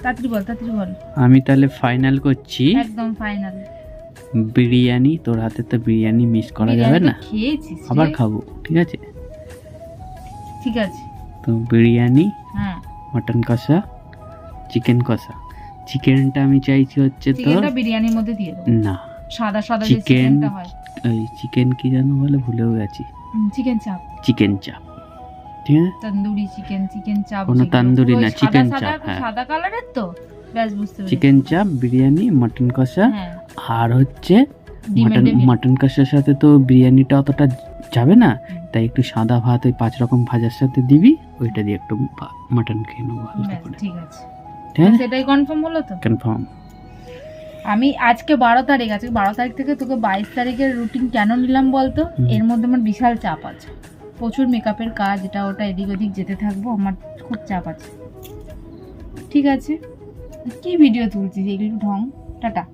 তাড়াতাড়ি বল। আমি তাহলে ফাইনাল করছি, একদম ফাইনাল। বিরিয়ানি। তোর হাতে তো বিরিয়ানি মিস করা যাবে না, খেয়েছিস আবার খাবো, ঠিক আছে? ঠিক আছে। তো বিরিয়ানি, হ্যাঁ, মটন কষা, চিকেন কষা। চিকেনটা আমি চাইছি হচ্ছে তোর, চিকেনটা বিরিয়ানির মধ্যে দিয়ে দেবো। না সাদা সাদা যে চিকেন, চিকেনটা হয়, ওই চিকেন কি জানো বলে, ভুলেও গেছি। চিকেন চাপ, চিকেন চাপ, ঠিক আছে? তন্দুরি চিকেন চাপ। কোনো যেগুলো তন্দুরি পুরো না, সাদা চিকেন সাদা, চাপ, হ্যাঁ। সাদা কালারের তো, ব্যাস বুঝতে পেরেছি। চিকেন চাপ, বিরিয়ানি, মটন কষা, হ্যাঁ, আর হচ্ছে ডিমের মটন ডেভিল। মটন কষার সাথে তো বিরিয়ানিটা অতটা যাবে না, তাই একটু সাদা ভাত ওই 5 রকম ভাজার সাথে দিবি, ওইটা দিয়ে একটু মটন খেয়ে নেবো হালকা ব্যাস, করে, ঠিক আছে। ঠিক আছে? সেটাই কনফার্ম হলো তো? কনফার্ম। আমি আজকে 12 তারিখ আছে, 12 তারিখ থেকে তোকে 22 তারিখের রুটিন কেন নিলাম বলতো? এর মধ্যে আমার বিশাল চাপ আছে, প্রচুর মেকআপের কাজ, এটা ওটা এদিক ওদিক যেতে থাকবো, আমার খুব চাপ আছে। ঠিক আছে, কি ভিডিও তুলছিস এগুলো ঢং? টাটা।